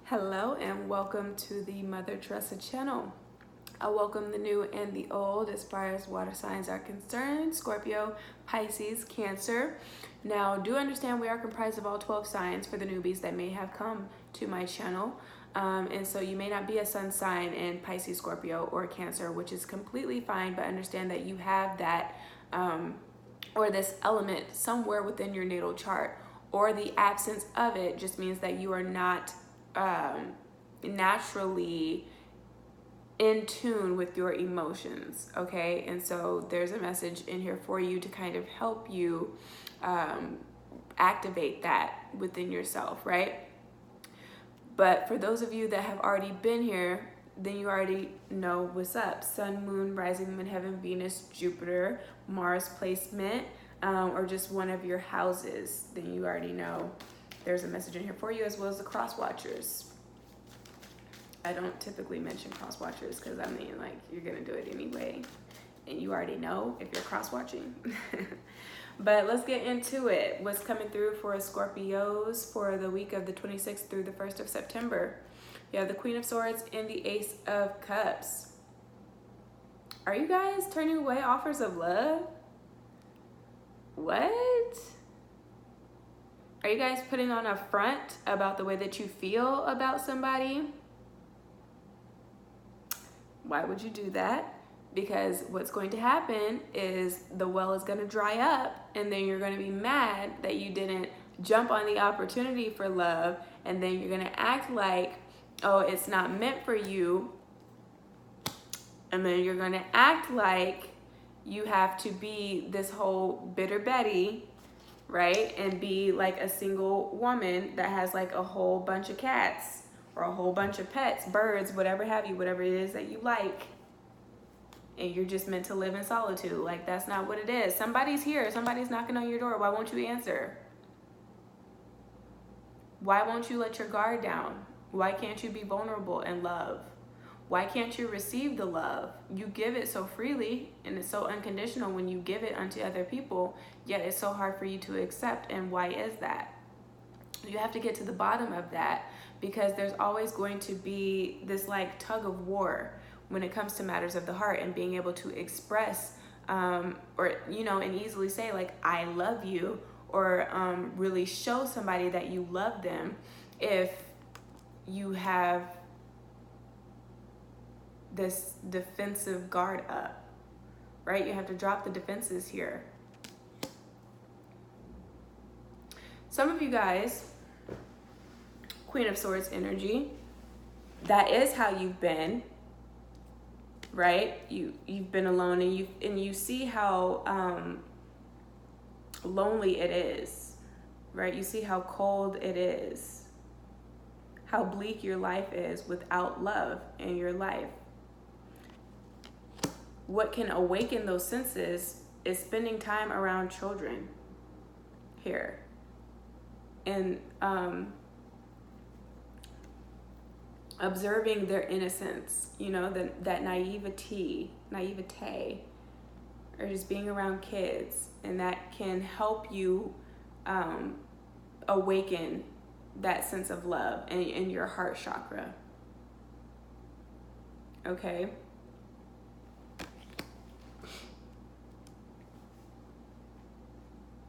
Hello and welcome to the Mother Tressa channel. I welcome the new and the old as far as water signs are concerned: Scorpio, Pisces, Cancer. Now, do understand we are comprised of all 12 signs for the newbies that may have come to my channel. And so you may not be a sun sign in Pisces, Scorpio, or Cancer, which is completely fine, but understand that you have that or this element somewhere within your natal chart, or the absence of it just means that you are not naturally in tune with your emotions, okay? And so there's a message in here for you to kind of help you activate that within yourself, right? But for those of you that have already been here, then you already know what's up. Sun, moon, rising, midheaven, Venus, Jupiter, Mars placement, or just one of your houses, then you already know there's a message in here for you, as well as the cross watchers. I don't typically mention cross watchers because I mean, like, you're gonna do it anyway, and you already know if you're cross watching. But let's get into it. What's coming through for Scorpios for the week of the 26th through the 1st of September? You have the Queen of Swords and the Ace of Cups. Are you guys turning away offers of love? What? Are you guys putting on a front about the way that you feel about somebody? Why would you do that? Because what's going to happen is the well is going to dry up, and then you're going to be mad that you didn't jump on the opportunity for love, and then you're going to act like, oh, it's not meant for you, and then you're going to act like you have to be this whole bitter Betty, right? And be like a single woman that has like a whole bunch of cats or a whole bunch of pets, birds, whatever have you, whatever it is that you like. And you're just meant to live in solitude. Like, that's not what it is. Somebody's here. Somebody's knocking on your door. Why won't you answer? Why won't you let your guard down? Why can't you be vulnerable and love? Why can't you receive the love? You give it so freely, and it's so unconditional when you give it unto other people, yet it's so hard for you to accept. And why is that? You have to get to the bottom of that, because there's always going to be this like tug of war when it comes to matters of the heart, and being able to express or, you know, and easily say like, I love you, or really show somebody that you love them if you have this defensive guard up, right? You have to drop the defenses here. Some of you guys, Queen of Swords energy, that is how you've been, right? You've been alone, and you see how lonely it is, right? You see how cold it is, how bleak your life is without love in your life. What can awaken those senses is spending time around children here, and observing their innocence, you know, that naivete, or just being around kids, and that can help you awaken that sense of love in your heart chakra. Okay.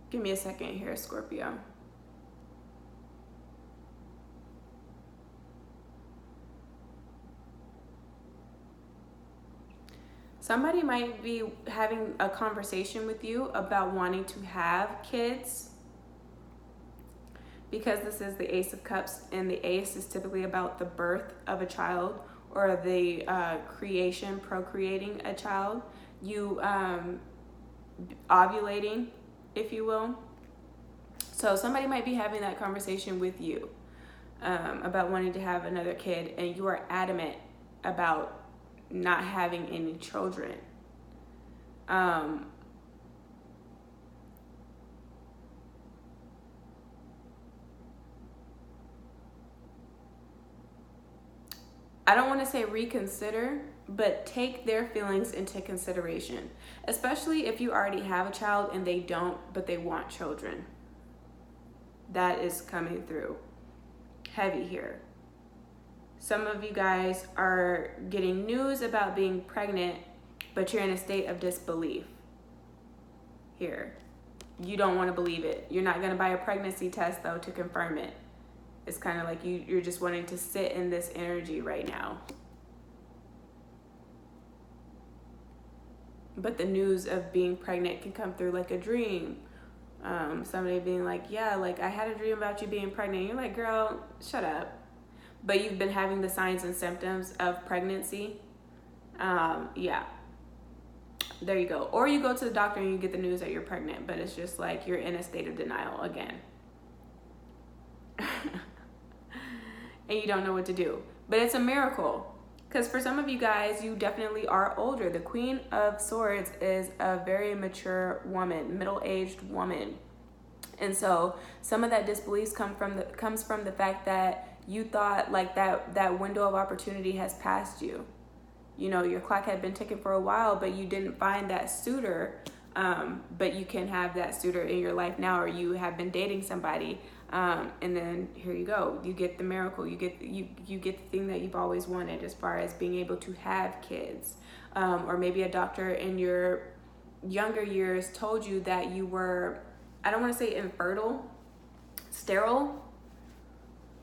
Give me a second here, Scorpio. Somebody might be having a conversation with you about wanting to have kids, because this is the Ace of Cups, and the Ace is typically about the birth of a child, or the procreating a child. You ovulating, if you will. So somebody might be having that conversation with you about wanting to have another kid, and you are adamant about not having any children. I don't want to say reconsider, but take their feelings into consideration, especially if you already have a child and they don't, but they want children. That is coming through heavy here. Some of you guys are getting news about being pregnant, but you're in a state of disbelief here. You don't want to believe it. You're not going to buy a pregnancy test, though, to confirm it. It's kind of like you're just wanting to sit in this energy right now. But the news of being pregnant can come through like a dream. Somebody being like, yeah, like I had a dream about you being pregnant. You're like, girl, shut up. But you've been having the signs and symptoms of pregnancy. Yeah. There you go. Or you go to the doctor and you get the news that you're pregnant, but it's just like you're in a state of denial again. And you don't know what to do. But it's a miracle. Because for some of you guys, you definitely are older. The Queen of Swords is a very mature woman, middle-aged woman. And so some of that disbelief comes from the fact that you thought like that window of opportunity has passed you. You know, your clock had been ticking for a while, but you didn't find that suitor. But you can have that suitor in your life now, or you have been dating somebody. And then here you go. You get the miracle. You get the thing that you've always wanted as far as being able to have kids. Or maybe a doctor in your younger years told you that you were, I don't want to say infertile, sterile.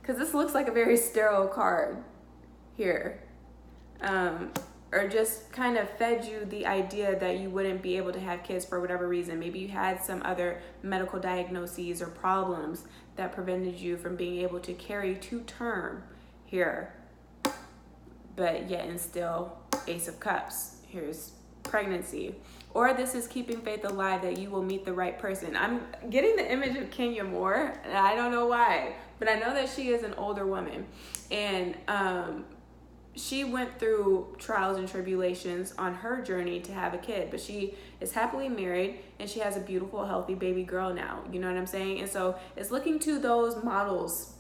Because this looks like a very sterile card here. Or just kind of fed you the idea that you wouldn't be able to have kids for whatever reason. Maybe you had some other medical diagnoses or problems that prevented you from being able to carry to term here. But yet and still, Ace of Cups. Here's pregnancy. Or this is keeping faith alive that you will meet the right person. I'm getting the image of Kenya Moore, and I don't know why, but I know that she is an older woman. And she went through trials and tribulations on her journey to have a kid, but she is happily married and she has a beautiful, healthy baby girl now. You know what I'm saying? And so it's looking to those models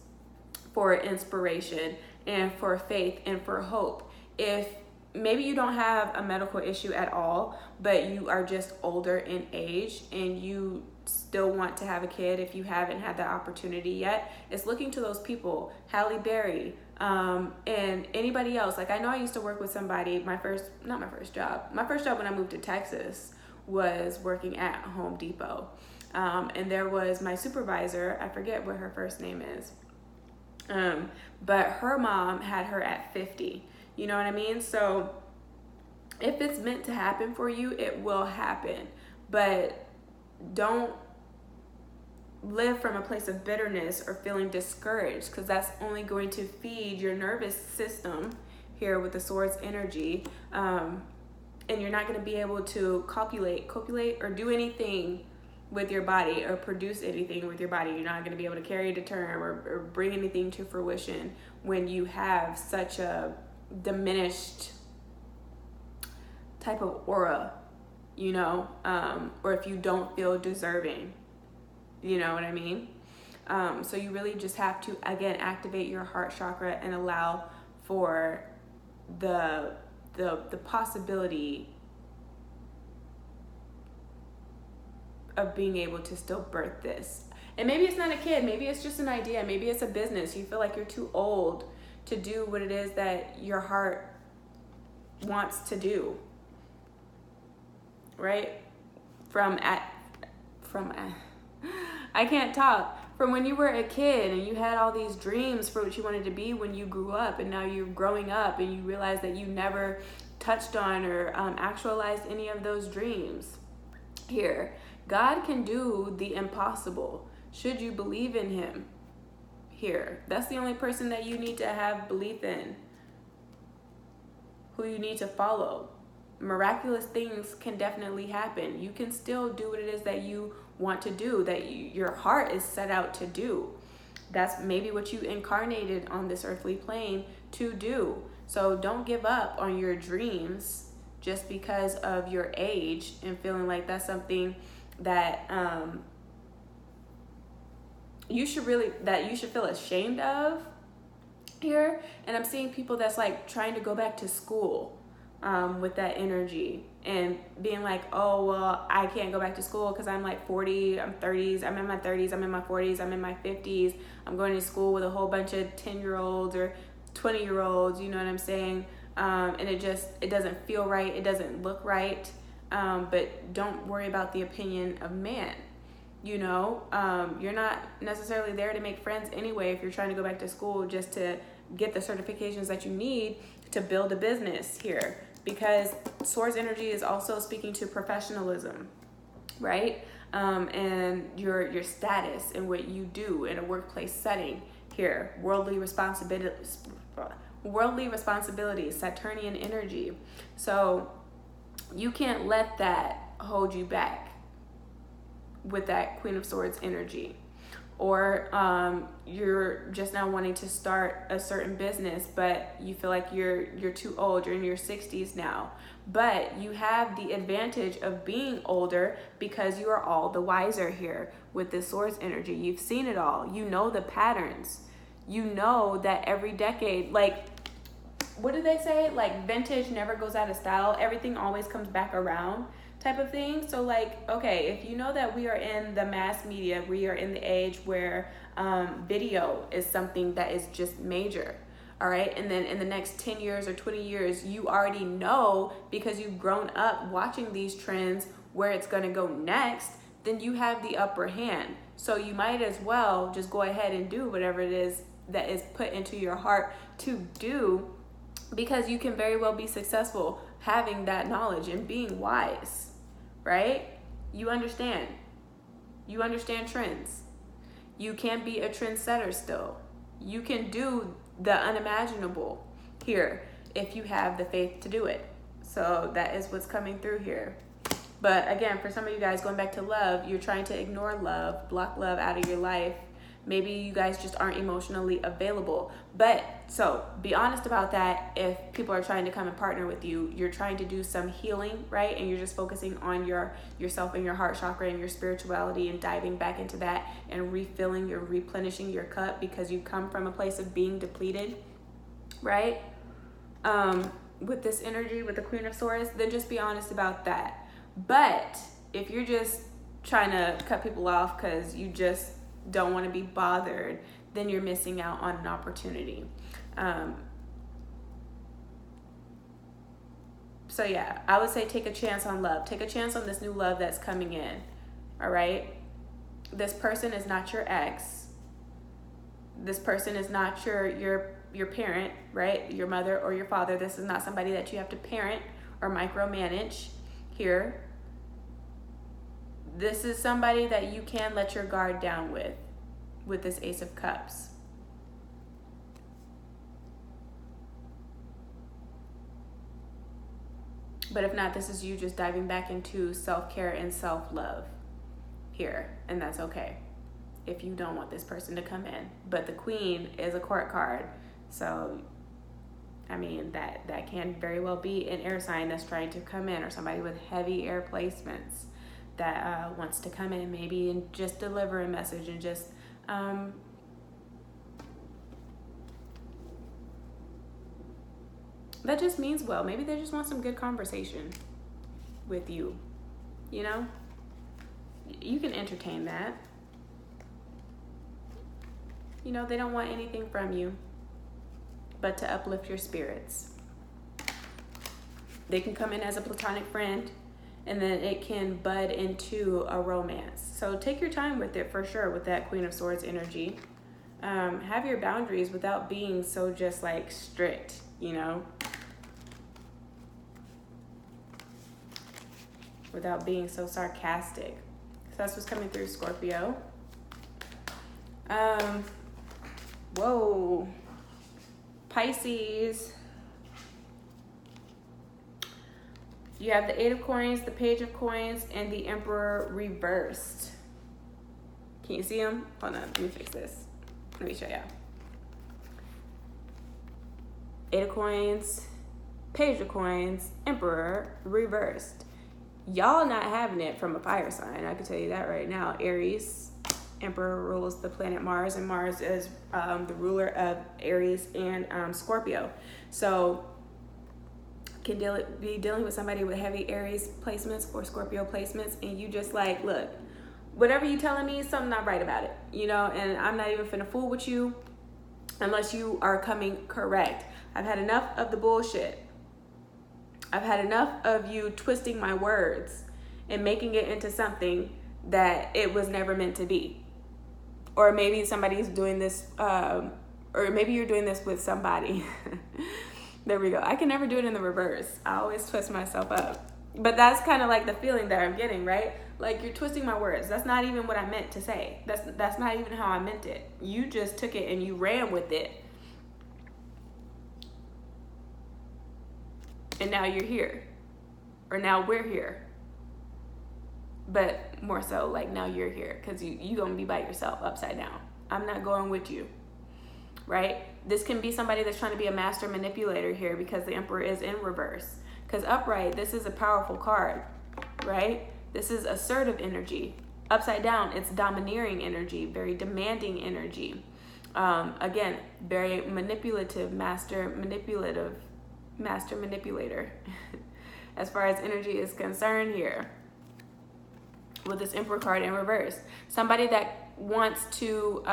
for inspiration and for faith and for hope. If maybe you don't have a medical issue at all, but you are just older in age and you still want to have a kid if you haven't had that opportunity yet, it's looking to those people. Halle Berry, and anybody else. Like I know I used to work with somebody, my first job when I moved to Texas was working at Home Depot. And there was my supervisor, I forget what her first name is. But her mom had her at 50. You know what I mean? So if it's meant to happen for you, it will happen. But don't live from a place of bitterness or feeling discouraged, because that's only going to feed your nervous system here with the Swords energy. And you're not going to be able to copulate or do anything with your body or produce anything with your body. You're not going to be able to carry it to term or bring anything to fruition when you have such a diminished type of aura, you know, or if you don't feel deserving, you know what I mean? So you really just have to, again, activate your heart chakra and allow for the possibility of being able to still birth this. And maybe it's not a kid, maybe it's just an idea, maybe it's a business. You feel like you're too old to do what it is that your heart wants to do, right? I can't talk. From when you were a kid and you had all these dreams for what you wanted to be when you grew up, and now you're growing up and you realize that you never touched on or actualized any of those dreams. Here, God can do the impossible. Should you believe in him? Here, that's the only person that you need to have belief in, who you need to follow. Miraculous things can definitely happen. You can still do what it is that you want to do, that your heart is set out to do. That's maybe what you incarnated on this earthly plane to do. So don't give up on your dreams just because of your age and feeling like that's something that you should feel ashamed of here. And I'm seeing people that's like trying to go back to school with that energy and being like, oh, well, I can't go back to school because I'm like 40, I'm 30s, I'm in my 30s, I'm in my 40s, I'm in my 50s, I'm going to school with a whole bunch of 10-year-olds, or 20-year-olds, you know what I'm saying? And it doesn't feel right, it doesn't look right. But don't worry about the opinion of man. You know, you're not necessarily there to make friends anyway if you're trying to go back to school just to get the certifications that you need to build a business here. Because Swords energy is also speaking to professionalism, right? And your status and what you do in a workplace setting here. Worldly responsibility, Saturnian energy. So you can't let that hold you back with that Queen of Swords energy. Or you're just now wanting to start a certain business, but you feel like you're too old, you're in your 60s now. But you have the advantage of being older because you are all the wiser here with this Swords energy. You've seen it all. You know the patterns. You know that every decade, like, what do they say? Like, vintage never goes out of style. Everything always comes back around, type of thing. So like, okay, if you know that we are in the mass media, we are in the age where video is something that is just major, all right? And then in the next 10 years or 20 years, you already know, because you've grown up watching these trends, where it's gonna go next, then you have the upper hand. So you might as well just go ahead and do whatever it is that is put into your heart to do, because you can very well be successful having that knowledge and being wise, right? You understand trends. You can be a trendsetter still. You can do the unimaginable here if you have the faith to do it. So that is what's coming through here. But again, for some of you guys, going back to love, you're trying to ignore love, block love out of your life. Maybe you guys just aren't emotionally available. But so be honest about that. If people are trying to come and partner with you, you're trying to do some healing, right? And you're just focusing on yourself and your heart chakra and your spirituality and diving back into that and replenishing your cup, because you come from a place of being depleted, right? With this energy, with the Queen of Swords, then just be honest about that. But if you're just trying to cut people off because you just don't want to be bothered, then you're missing out on an opportunity. So yeah, I would say take a chance on love. Take a chance on this new love that's coming in. All right. This person is not your ex. This person is not your parent, right? Your mother or your father. This is not somebody that you have to parent or micromanage here. This is somebody that you can let your guard down with this Ace of Cups. But if not, this is you just diving back into self-care and self-love here. And that's okay if you don't want this person to come in. But the Queen is a court card. So, I mean, that can very well be an air sign that's trying to come in, or somebody with heavy air placements that wants to come in maybe and just deliver a message and just that just means well. Maybe they just want some good conversation with you, you know? You can entertain that. You know, they don't want anything from you but to uplift your spirits. They can come in as a platonic friend, and then it can bud into a romance. So take your time with it, for sure, with that Queen of Swords energy. Have your boundaries without being so just like strict, you know? Without being so sarcastic. So that's what's coming through, Scorpio. Whoa. Pisces. You have the Eight of Coins, the Page of Coins, and the Emperor reversed. Can you see them? Hold on, let me fix this. Let me show you. Eight of Coins, Page of Coins, Emperor reversed. Y'all not having it from a fire sign. I can tell you that right now. Aries. Emperor rules the planet Mars, and Mars is the ruler of Aries and Scorpio. So can be dealing with somebody with heavy Aries placements or Scorpio placements, and you just like, look, whatever you telling me, something not right about it, you know, and I'm not even finna fool with you. unless you are coming correct. I've had enough of the bullshit. I've had enough of you twisting my words and making it into something that it was never meant to be. Or maybe somebody's doing this, or maybe you're doing this with somebody. There we go. I can never do it in the reverse. I always twist myself up. But that's kind of like the feeling that I'm getting, right? Like, you're twisting my words. That's not even what I meant to say. That's not even how I meant it. You just took it and you ran with it. And now you're here. Or now we're here. But more so, like, now you're here. Because you going to be by yourself upside down. I'm not going with you. Right? This can be somebody that's trying to be a master manipulator here, because the Emperor is in reverse. Because upright, this is a powerful card. Right? This is assertive energy. Upside down, it's domineering energy. Very demanding energy. Again, very manipulative, master manipulator. As far as energy is concerned here, with this Emperor card in reverse. Somebody that wants to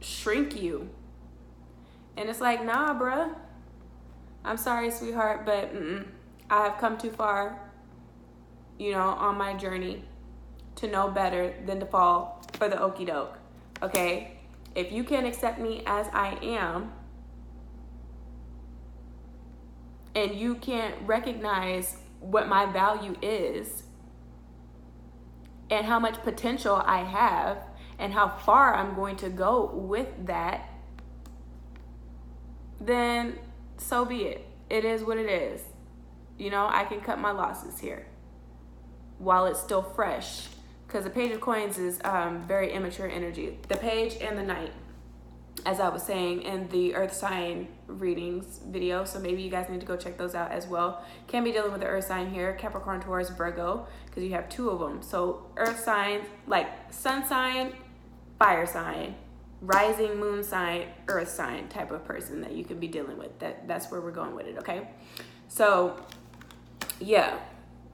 shrink you. And it's like, nah, bruh. I'm sorry, sweetheart, but I have come too far, you know, on my journey to know better than to fall for the okie doke. Okay? If you can't accept me as I am, and you can't recognize what my value is, and how much potential I have, and how far I'm going to go with that, then so be it. It is what it is. You know, I can cut my losses here while it's still fresh, because the Page of Coins is very immature energy. The Page and the Knight, as I was saying in the Earth sign readings video, so maybe you guys need to go check those out as well. Can be dealing with the Earth sign here, Capricorn, Taurus, Virgo, because you have two of them. So Earth signs, like sun sign, fire sign, rising moon sign, earth sign type of person that you could be dealing with. That's where we're going with it, okay? So yeah,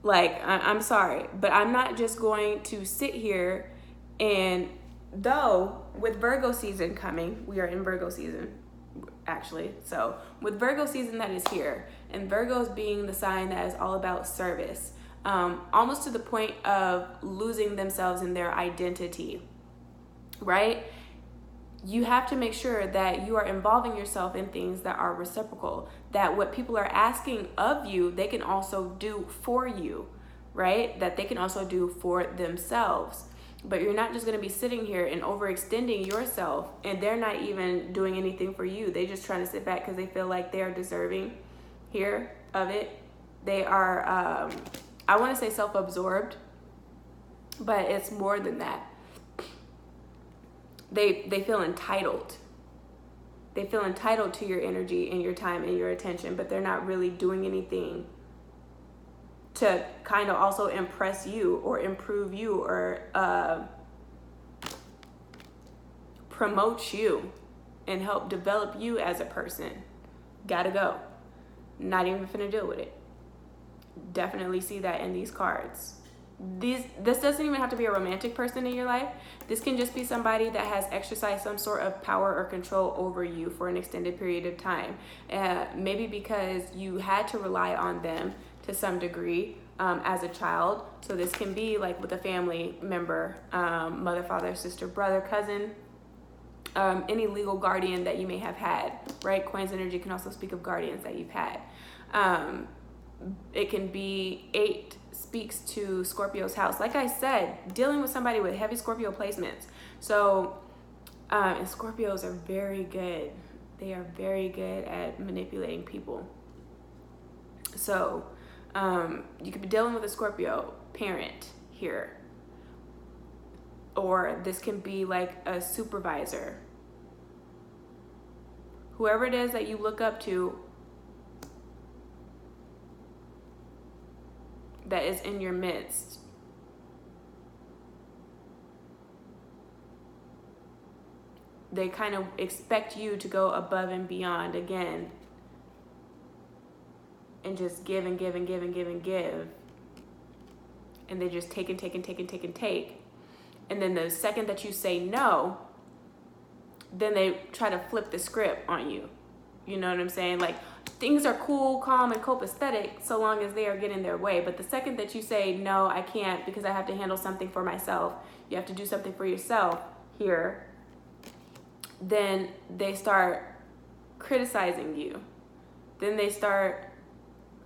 like I'm sorry, but I'm not just going to sit here, and though with Virgo season coming, we are in Virgo season actually, so with Virgo season that is here, and Virgos being the sign that is all about service, almost to the point of losing themselves in their identity, right? You have to make sure that you are involving yourself in things that are reciprocal, that what people are asking of you, they can also do for you, right? That they can also do for themselves. But you're not just going to be sitting here and overextending yourself, and they're not even doing anything for you. They just trying to sit back because they feel like they are deserving here of it. They are, I want to say self-absorbed, but it's more than that. They feel entitled. They feel entitled to your energy and your time and your attention, but they're not really doing anything to kind of also impress you or improve you or promote you and help develop you as a person. Gotta go. Not even finna deal with it. Definitely see that in these cards. This doesn't even have to be a romantic person in your life. This can just be somebody that has exercised some sort of power or control over you for an extended period of time. Maybe because you had to rely on them to some degree as a child. So this can be like with a family member, mother, father, sister, brother, cousin, any legal guardian that you may have had, right? Coins energy can also speak of guardians that you've had. It can be 8 speaks to Scorpio's house. Like I said, dealing with somebody with heavy Scorpio placements. So, and Scorpios are very good. They are very good at manipulating people. So, you could be dealing with a Scorpio parent here. Or this can be like a supervisor. Whoever it is that you look up to, that is in your midst. They kind of expect you to go above and beyond again, and just give and give and give and give and give. And they just take and take and take and take and take. And then the second that you say no, then they try to flip the script on you. You know what I'm saying? Like, things are cool, calm, and copacetic so long as they are getting their way. But the second that you say, no, I can't because I have to handle something for myself, you have to do something for yourself here, then they start criticizing you. Then they start,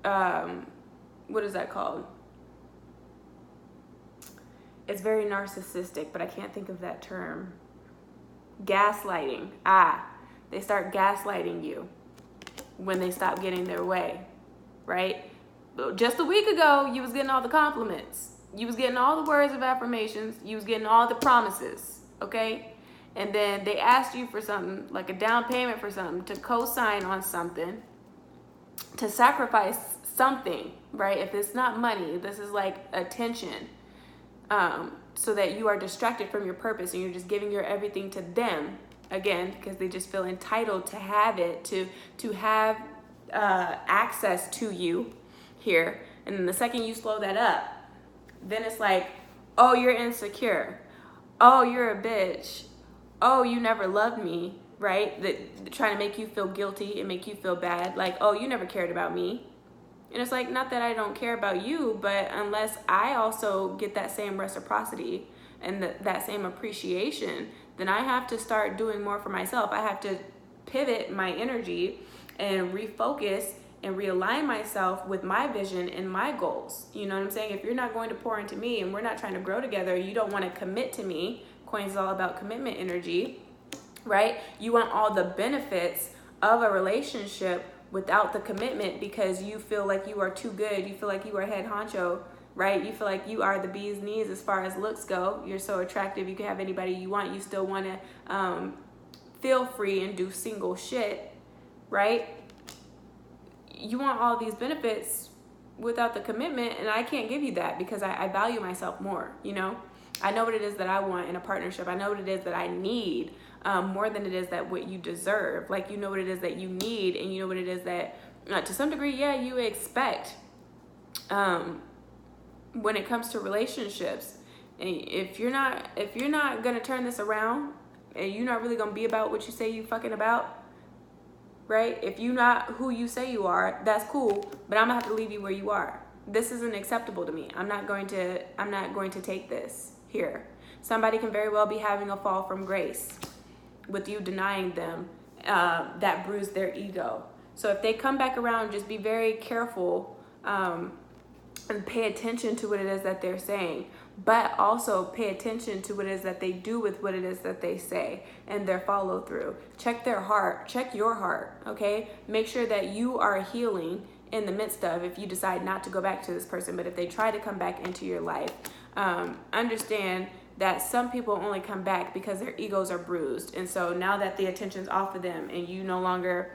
what is that called? It's very narcissistic, but I can't think of that term. Gaslighting. They start gaslighting you when they stop getting their way, right? Just a week ago, you was getting all the compliments. You was getting all the words of affirmations. You was getting all the promises, okay? And then they asked you for something, like a down payment for something, to co-sign on something, to sacrifice something, right? If it's not money, this is like attention, so that you are distracted from your purpose and you're just giving your everything to them, again, because they just feel entitled to have it, to have access to you here. And then the second you slow that up, then it's like, oh, you're insecure. Oh, you're a bitch. Oh, you never loved me, right? That trying to make you feel guilty and make you feel bad. Like, oh, you never cared about me. And it's like, not that I don't care about you, but unless I also get that same reciprocity and that same appreciation, then I have to start doing more for myself. I have to pivot my energy and refocus and realign myself with my vision and my goals. You know what I'm saying? If you're not going to pour into me and we're not trying to grow together, you don't want to commit to me. Coins is all about commitment energy, right? You want all the benefits of a relationship without the commitment because you feel like you are too good. You feel like you are head honcho, right? You feel like you are the bee's knees as far as looks go. You're so attractive. You can have anybody you want. You still want to feel free and do single shit, right? You want all these benefits without the commitment, and I can't give you that because I value myself more, you know? I know what it is that I want in a partnership. I know what it is that I need more than it is that what you deserve. Like, you know what it is that you need, and you know what it is that, to some degree, yeah, you expect when it comes to relationships. And if you're not gonna turn this around, and you're not really gonna be about what you say you fucking about, right? If you're not who you say you are, that's cool, but I'm gonna have to leave you where you are. This isn't acceptable to me. I'm not going to take this here. Somebody can very well be having a fall from grace with you denying them, that bruised their ego. So if they come back around, just be very careful and pay attention to what it is that they're saying, but also pay attention to what it is that they do with what it is that they say and their follow through. Check their heart, check your heart, okay? Make sure that you are healing in the midst of, if you decide not to go back to this person, but if they try to come back into your life, understand that some people only come back because their egos are bruised. And so now that the attention's off of them and you no longer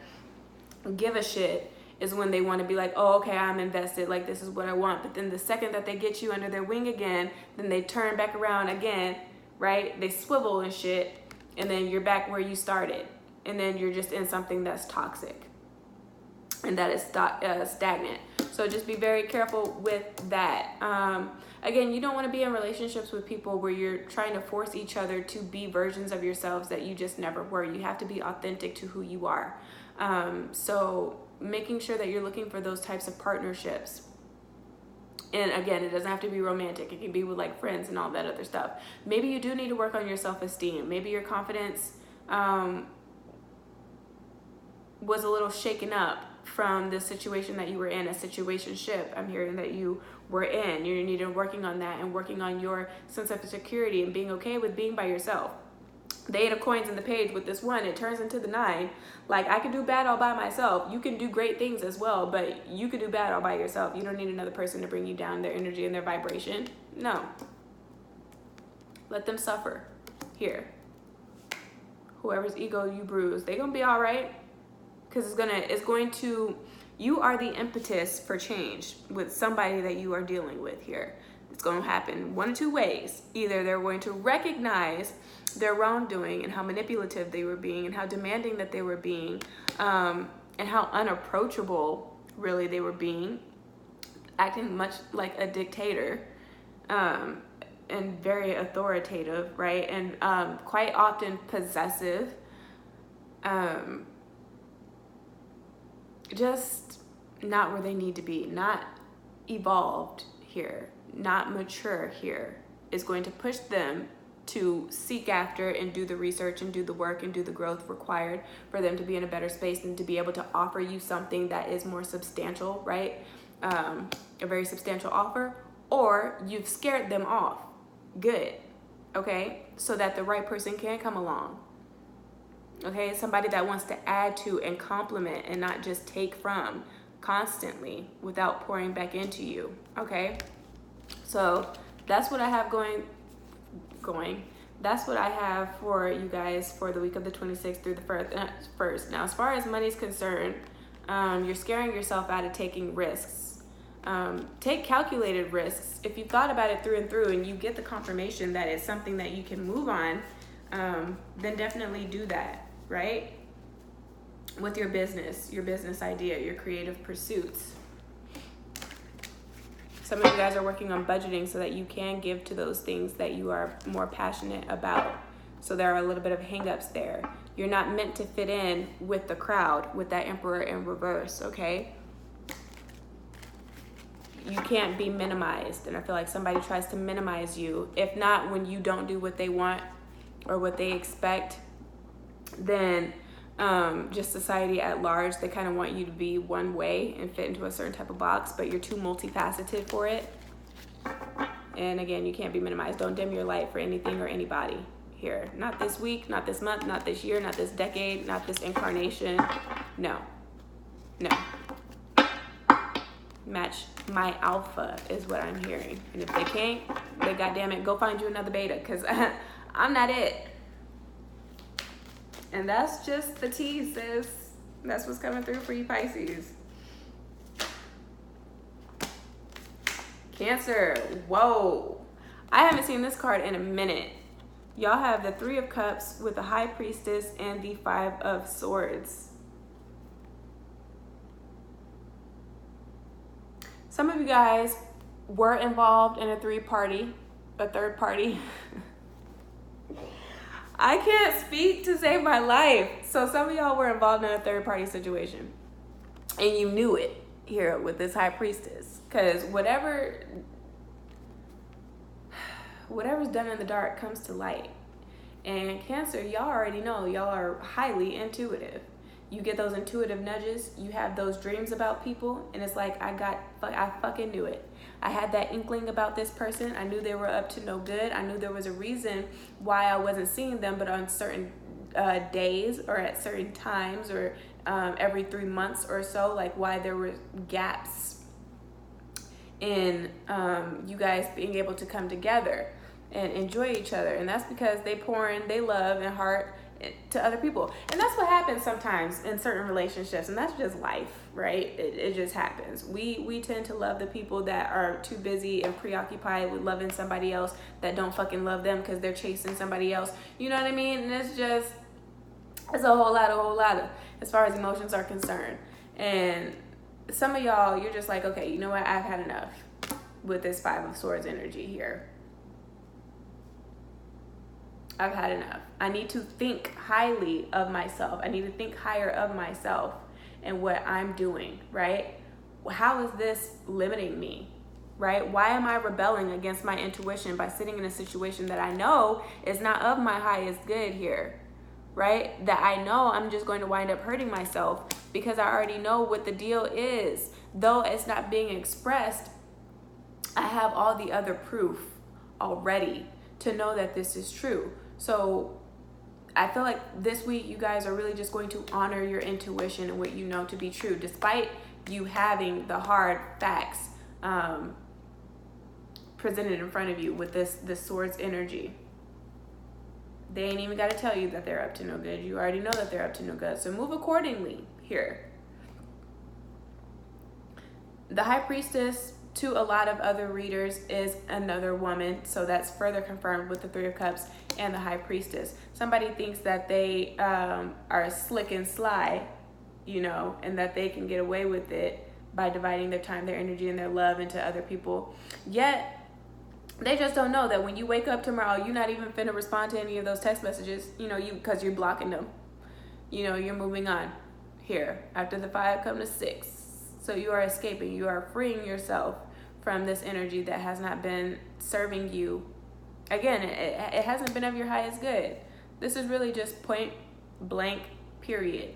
give a shit, is when they want to be like, oh, okay, I'm invested, like this is what I want. But then the second that they get you under their wing again, then they turn back around again, right? They swivel and shit, and then you're back where you started. And then you're just in something that's toxic and that is stagnant. So just be very careful with that. Again, you don't want to be in relationships with people where you're trying to force each other to be versions of yourselves that you just never were. You have to be authentic to who you are. So making sure that you're looking for those types of partnerships. And again, it doesn't have to be romantic. It can be with like friends and all that other stuff. Maybe you do need to work on your self-esteem. Maybe your confidence was a little shaken up from the situation that you were in, a situationship I'm hearing that you were in. You need to working on that and working on your sense of security and being okay with being by yourself. The 8 of coins in the page with this one, it turns into the 9. Like, I can do bad all by myself. You can do great things as well, but you can do bad all by yourself. You don't need another person to bring you down, their energy and their vibration. No. Let them suffer here. Whoever's ego you bruise, they're gonna be all right. Because it's going to, you are the impetus for change with somebody that you are dealing with here. It's going to happen one of two ways. Either they're going to recognize their wrongdoing and how manipulative they were being and how demanding that they were being, and how unapproachable really they were being, acting much like a dictator, and very authoritative, right? And quite often possessive. just not where they need to be, not evolved here, not mature here, is going to push them to seek after and do the research and do the work and do the growth required for them to be in a better space and to be able to offer you something that is more substantial, right? A very substantial offer, or you've scared them off. Good, okay? So that the right person can come along. Okay, somebody that wants to add to and complement and not just take from constantly without pouring back into you. Okay, so that's what I have going. That's what I have for you guys for the week of the 26th through the 1st. Now, as far as money's concerned, you're scaring yourself out of taking risks. Take calculated risks. If you thought about it through and through and you get the confirmation that it's something that you can move on, then definitely do that, right? With your business idea, your creative pursuits. Some of you guys are working on budgeting so that you can give to those things that you are more passionate about. So there are a little bit of hangups there. You're not meant to fit in with the crowd with that Emperor in reverse, okay? You can't be minimized. And I feel like somebody tries to minimize you. If not when you don't do what they want or what they expect, then just society at large, they kind of want you to be one way and fit into a certain type of box, but you're too multifaceted for it. And again, you can't be minimized. Don't dim your light for anything or anybody here. Not this week, not this month, not this year, not this decade, not this incarnation. No. Match my alpha is what I'm hearing. And if they can't, then goddamn it, go find you another beta, because I'm not it. And that's just the tea, sis. That's what's coming through for you Pisces. Cancer. Whoa. I haven't seen this card in a minute. Y'all have the 3 of Cups with the High Priestess and the 5 of Swords. Some of you guys were involved in a third party. I can't speak to save my life. So some of y'all were involved in a third party situation. And you knew it here with this High Priestess. Because whatever's done in the dark comes to light. And Cancer, y'all already know, y'all are highly intuitive. You get those intuitive nudges. You have those dreams about people. And it's like, I fucking knew it. I had that inkling about this person. I knew they were up to no good. I knew there was a reason why I wasn't seeing them, but on certain days or at certain times or every 3 months or so, like why there were gaps in you guys being able to come together and enjoy each other. And that's because they pour in they love and heart to other people. And that's what happens sometimes in certain relationships, and that's just life, right? It just happens. We tend to love the people that are too busy and preoccupied with loving somebody else that don't fucking love them because they're chasing somebody else. You know what I mean? And it's a whole lot of as far as emotions are concerned. And some of y'all, you're just like, okay, you know what? I've had enough with this 5 of Swords energy here. I've had enough. I need to think highly of myself. I need to think higher of myself and what I'm doing, right? How is this limiting me, right? Why am I rebelling against my intuition by sitting in a situation that I know is not of my highest good here, right? That I know I'm just going to wind up hurting myself because I already know what the deal is. Though it's not being expressed, I have all the other proof already to know that this is true. So I feel like this week you guys are really just going to honor your intuition and what you know to be true, despite you having the hard facts presented in front of you with this Swords energy. They ain't even got to tell you that they're up to no good. You already know that they're up to no good. So move accordingly here. The High Priestess, to a lot of other readers, is another woman. So that's further confirmed with the 3 of Cups and the High Priestess. Somebody thinks that they are slick and sly, you know, and that they can get away with it by dividing their time, their energy, and their love into other people. Yet, they just don't know that when you wake up tomorrow, you're not even finna respond to any of those text messages, you know, because you're blocking them. you're moving on. Here, after the 5 come the 6. So you are escaping. You are freeing yourself from this energy that has not been serving you. Again, it hasn't been of your highest good. This is really just point blank, period.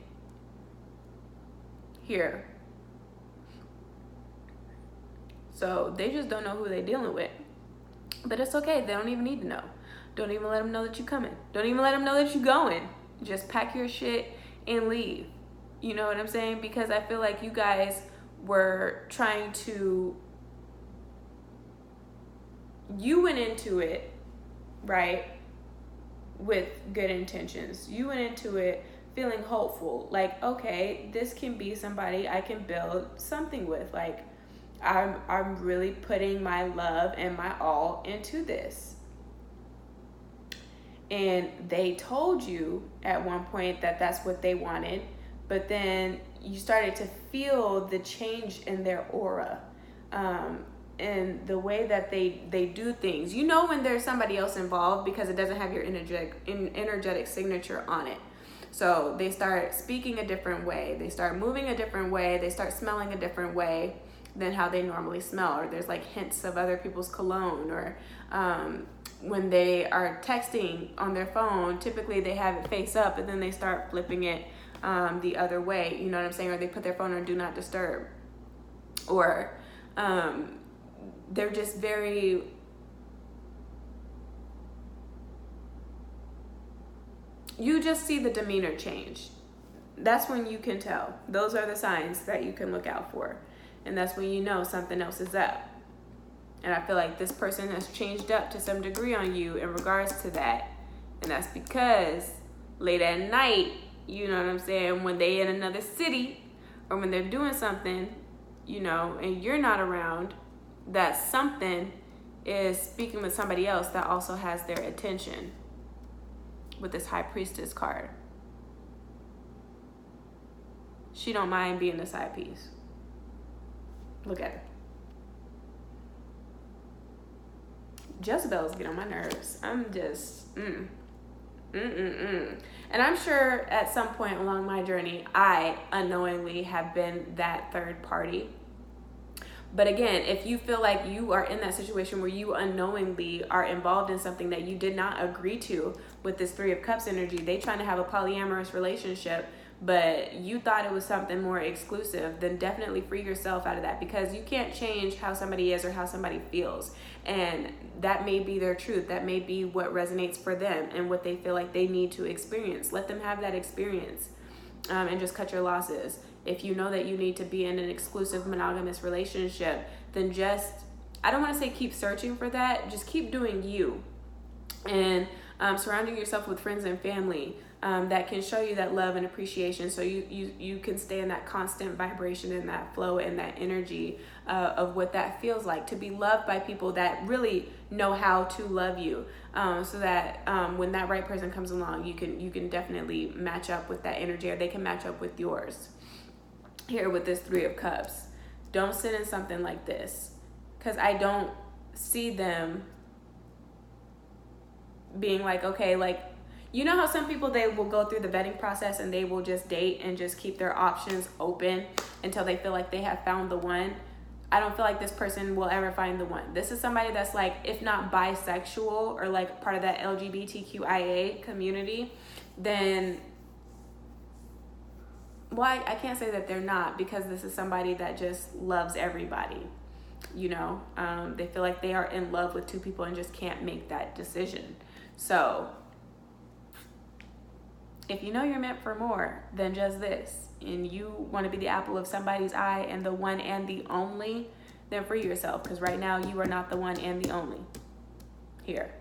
Here. So they just don't know who they're dealing with. But it's okay. They don't even need to know. Don't even let them know that you're coming. Don't even let them know that you're going. Just pack your shit and leave. You know what I'm saying? Because I feel like you guys were trying to... You went into it, right, with good intentions. You went into it feeling hopeful. Like, okay, this can be somebody I can build something with. Like, I'm really putting my love and my all into this. And they told you at one point that that's what they wanted, but then you started to feel the change in their aura, and the way that they do things. You know when there's somebody else involved because it doesn't have your energetic signature on it. So they start speaking a different way. They start moving a different way. They start smelling a different way than how they normally smell. Or there's like hints of other people's cologne, or when they are texting on their phone, typically they have it face up and then they start flipping it the other way, you know what I'm saying? Or they put their phone on do not disturb. Or they're just very... You just see the demeanor change. That's when you can tell. Those are the signs that you can look out for. And that's when you know something else is up. And I feel like this person has changed up to some degree on you in regards to that. And that's because late at night, you know what I'm saying, when they in another city or when they're doing something, and you're not around, that something is speaking with somebody else that also has their attention with this High Priestess card. She don't mind being the side piece. Look at her. Jezebels get on my nerves. I'm just, And I'm sure at some point along my journey, I unknowingly have been that third party. But again, if you feel like you are in that situation where you unknowingly are involved in something that you did not agree to with this 3 of Cups energy, they trying to have a polyamorous relationship, but you thought it was something more exclusive, then definitely free yourself out of that, because you can't change how somebody is or how somebody feels. And that may be their truth. That may be what resonates for them and what they feel like they need to experience. Let them have that experience, and just cut your losses. If you know that you need to be in an exclusive monogamous relationship, then just, I don't want to say keep searching for that, just keep doing you. And surrounding yourself with friends and family that can show you that love and appreciation, so you can stay in that constant vibration and that flow and that energy of what that feels like to be loved by people that really know how to love you, so that when that right person comes along, you can definitely match up with that energy, or they can match up with yours. Here with this 3 of Cups, don't sit in something like this, because I don't see them being like, okay, like, you know how some people, they will go through the vetting process and they will just date and just keep their options open until they feel like they have found the one. I don't feel like this person will ever find the one. This is somebody that's like, if not bisexual or like part of that LGBTQIA community, then, well, I can't say that they're not, because this is somebody that just loves everybody. They feel like they are in love with 2 people and just can't make that decision. So if you know you're meant for more than just this, and you want to be the apple of somebody's eye and the one and the only, then free yourself, because right now you are not the one and the only here,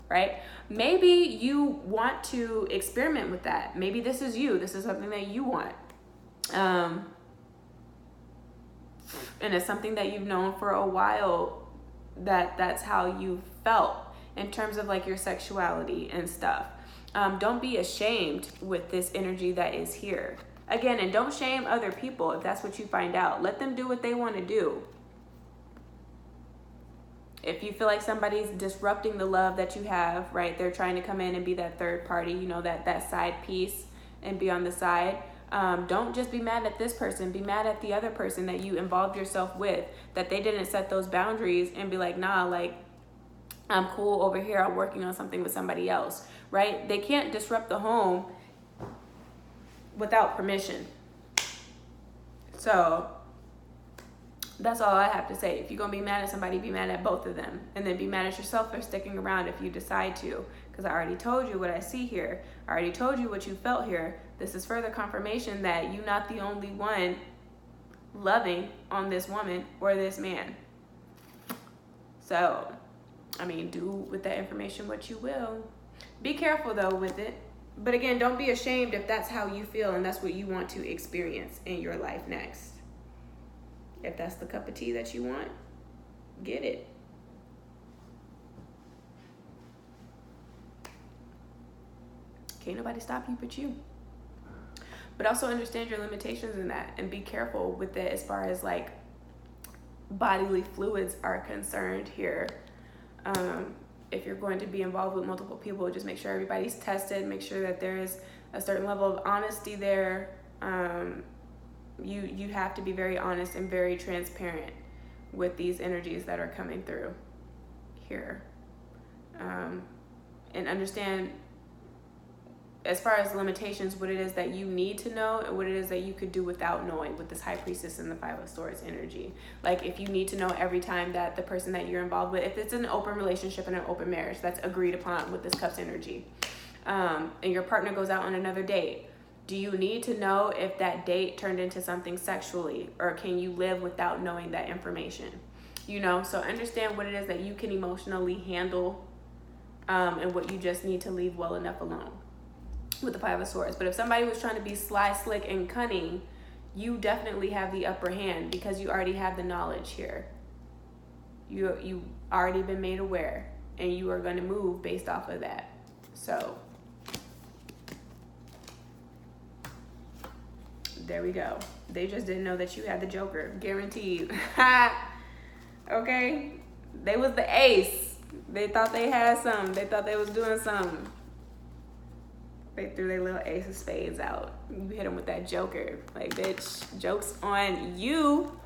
right? Maybe you want to experiment with that. Maybe this is you. This is something that you want. And it's something that you've known for a while, that's how you felt in terms of like your sexuality and stuff. Don't be ashamed with this energy that is here. Again, and don't shame other people if that's what you find out. Let them do what they want to do. If you feel like somebody's disrupting the love that you have, right? They're trying to come in and be that third party, that side piece. and be on the side. Don't just be mad at this person. Be mad at the other person that you involved yourself with, that they didn't set those boundaries and be like, nah, like, I'm cool over here. I'm working on something with somebody else, right? They can't disrupt the home without permission. So that's all I have to say. If you're going to be mad at somebody, be mad at both of them. And then be mad at yourself for sticking around if you decide to. Because I already told you what I see here. I already told you what you felt here. This is further confirmation that you're not the only one loving on this woman or this man. So, I mean, do with that information what you will. Be careful, though, with it. But again, don't be ashamed if that's how you feel and that's what you want to experience in your life next. If that's the cup of tea that you want, get it. Can't nobody stop you but you. But also understand your limitations in that and be careful with it as far as like bodily fluids are concerned here. If you're going to be involved with multiple people, just make sure everybody's tested, make sure that there is a certain level of honesty there. You have to be very honest and very transparent with these energies that are coming through here. And understand, as far as limitations, what it is that you need to know and what it is that you could do without knowing with this High Priestess and the Five of Swords energy. Like, if you need to know every time that the person that you're involved with, if it's an open relationship and an open marriage that's agreed upon with this Cups energy, and your partner goes out on another date, do you need to know if that date turned into something sexually, or can you live without knowing that information? You know, so understand what it is that you can emotionally handle, and what you just need to leave well enough alone with the Five of Swords. But if somebody was trying to be sly, slick, and cunning, you definitely have the upper hand because you already have the knowledge here. You already been made aware, and you are going to move based off of that. So there we go. They just didn't know that you had the Joker, guaranteed. Okay, they was the ace. They thought they had something. They thought they was doing something. They threw their little ace of spades out. You hit them with that Joker. Like, bitch, joke's on you,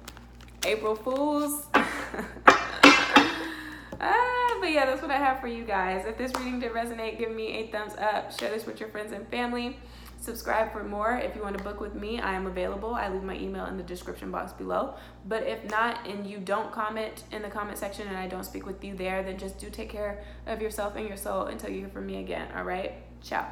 April Fools. But yeah, that's what I have for you guys. If this reading did resonate, give me a thumbs up. Share this with your friends and family. Subscribe for more. If you want to book with me, I am available. I leave my email in the description box below. But if not, and you don't comment in the comment section and I don't speak with you there, then just do take care of yourself and your soul until you hear from me again. All right? Ciao.